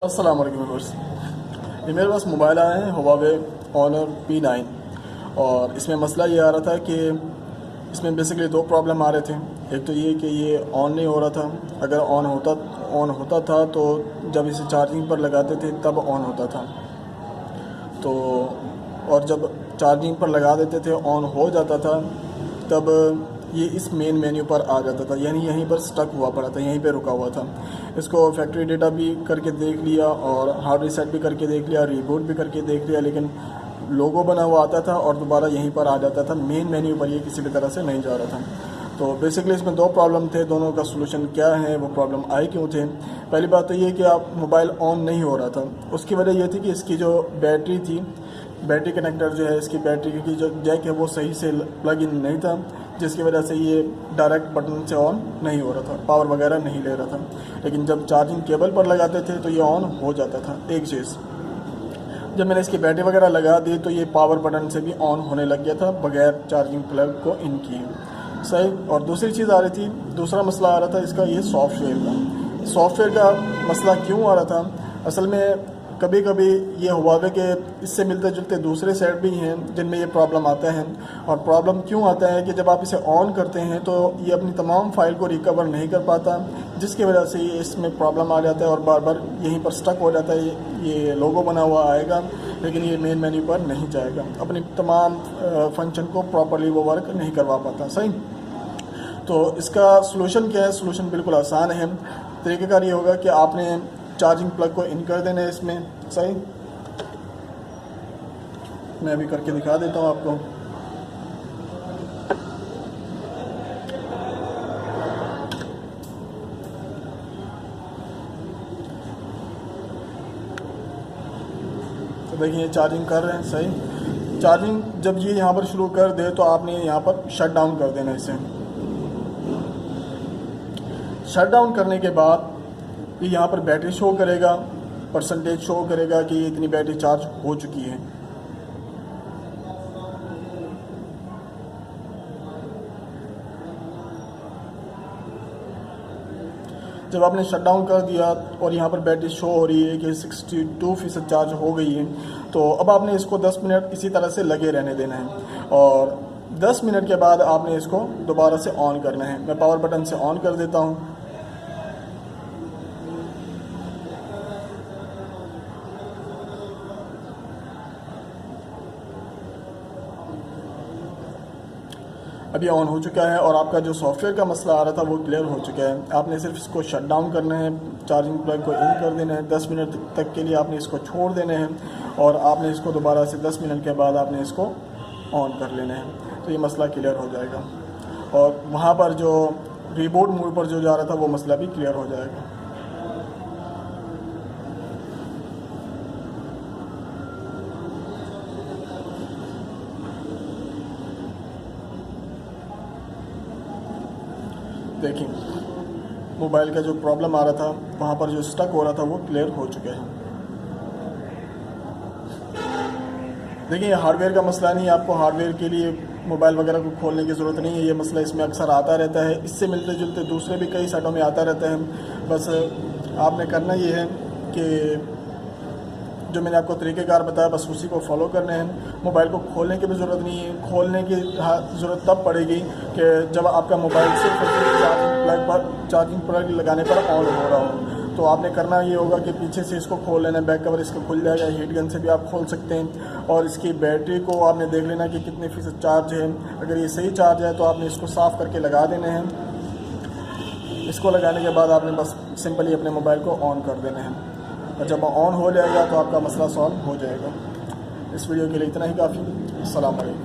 अस्सलाम वालेकुम व्यूअर्स। ये मेरे पास मोबाइल आया है हुआवे ऑनर P9 और इसमें मसला ये आ रहा था कि इसमें बेसिकली दो प्रॉब्लम आ रहे थे। एक तो ये कि ये ऑन नहीं हो रहा था। अगर ऑन होता था तो जब इसे चार्जिंग पर लगाते थे तब ऑन होता था, तो और जब चार्जिंग पर लगा देते थे ऑन हो जाता था तब ये इस मेन मेन्यू पर आ जाता था, यानी यहीं पर स्टक हुआ पड़ा था, यहीं पे रुका हुआ था। इसको फैक्ट्री डेटा भी करके देख लिया और हार्ड रीसेट भी करके देख लिया, रीबूट भी करके देख लिया, लेकिन लोगो बना हुआ आता था और दोबारा यहीं पर आ जाता था। मेन मेन्यू पर ये किसी भी तरह से नहीं जा रहा था। तो बेसिकली इसमें दो प्रॉब्लम थे, दोनों का सोल्यूशन क्या है, वो प्रॉब्लम आए क्यों थे। पहली बात तो ये कि आप मोबाइल ऑन नहीं हो रहा था, उसकी वजह ये थी कि इसकी जो बैटरी थी, बैटरी कनेक्टर जो है, इसकी बैटरी की जो जैक है वो सही से प्लग इन नहीं था, जिसकी वजह से ये डायरेक्ट बटन से ऑन नहीं हो रहा था, पावर वगैरह नहीं ले रहा था। लेकिन जब चार्जिंग केबल पर लगाते थे तो ये ऑन हो जाता था। एक चीज़, जब मैंने इसकी बैटरी वगैरह लगा दी तो ये पावर बटन से भी ऑन होने लग गया था बगैर चार्जिंग प्लग को इन किए। सही। और दूसरी चीज़ आ रही थी, दूसरा मसला आ रहा था इसका ये सॉफ्टवेयर का मसला क्यों आ रहा था। असल में कभी कभी ये हुआवे के इससे मिलते जुलते दूसरे सेट भी हैं जिनमें ये प्रॉब्लम आता है। और प्रॉब्लम क्यों आता है कि जब आप इसे ऑन करते हैं तो ये अपनी तमाम फाइल को रिकवर नहीं कर पाता, जिसकी वजह से ये इसमें प्रॉब्लम आ जाता है और बार बार यहीं पर स्टक हो जाता है। ये लोगो बना हुआ आएगा लेकिन ये मेन मेन्यू पर नहीं जाएगा, अपनी तमाम फंक्शन को प्रॉपरली वो वर्क नहीं करवा पाता। सही। तो इसका सलूशन क्या है? सलूशन बिल्कुल आसान है। तरीक़ेकार ये होगा कि आपने चार्जिंग प्लग को इन कर देना है इसमें। सही। मैं अभी करके दिखा देता हूँ आपको। तो देखिए चार्जिंग कर रहे हैं। सही। चार्जिंग जब ये यहाँ पर शुरू कर दे तो आपने यहाँ पर शट डाउन कर देना इसे। शट डाउन करने के बाद ये यहाँ पर बैटरी शो करेगा, परसेंटेज शो करेगा कि ये इतनी बैटरी चार्ज हो चुकी है। जब आपने शट डाउन कर दिया और यहाँ पर बैटरी शो हो रही है कि 62% चार्ज हो गई है, तो अब आपने इसको 10 मिनट इसी तरह से लगे रहने देना है और 10 मिनट के बाद आपने इसको दोबारा से ऑन करना है। मैं पावर बटन से ऑन कर देता हूँ। अभी ऑन हो चुका है और आपका जो सॉफ्टवेयर का मसला आ रहा था वो क्लियर हो चुका है। आपने सिर्फ इसको शट डाउन करना है, चार्जिंग प्लग को इन कर देना है, 10 मिनट तक के लिए आपने इसको छोड़ देना है और आपने इसको दोबारा से 10 मिनट के बाद आपने इसको ऑन कर लेना है। तो ये मसला क्लियर हो जाएगा और वहाँ पर जो रीबूट मोड पर जो जा रहा था वो मसला भी क्लियर हो जाएगा। देखिए मोबाइल का जो प्रॉब्लम आ रहा था, वहाँ पर जो स्टक हो रहा था वो क्लियर हो चुका है। देखिए हार्डवेयर का मसला नहीं है, आपको हार्डवेयर के लिए मोबाइल वगैरह को खोलने की ज़रूरत नहीं है। ये मसला इसमें अक्सर आता रहता है, इससे मिलते जुलते दूसरे भी कई सेटों में आता रहता है। बस आपने करना ये है कि जो मैंने आपको तरीक़ेकार बताया बस उसी को फॉलो करना है। मोबाइल को खोलने की भी ज़रूरत नहीं है। खोलने की ज़रूरत तब पड़ेगी कि जब आपका मोबाइल सिर्फ चार्जिंग प्लग लगाने पर ऑन हो रहा हो। तो आपने करना ये होगा कि पीछे से इसको खोल लेना, बैक कवर इसका खुल जाएगा, हीट गन से भी आप खोल सकते हैं। और इसकी बैटरी को आपने देख लेना कि कितने फ़ीसद चार्ज है। अगर ये सही चार्ज है तो आपने इसको साफ़ करके लगा देना है। इसको लगाने के बाद आपने बस सिंपली अपने मोबाइल को ऑन कर देना है और जब ऑन हो जाएगा तो आपका मसला सॉल्व हो जाएगा। इस वीडियो के लिए इतना ही काफ़ी। अस्सलाम वालेकुम।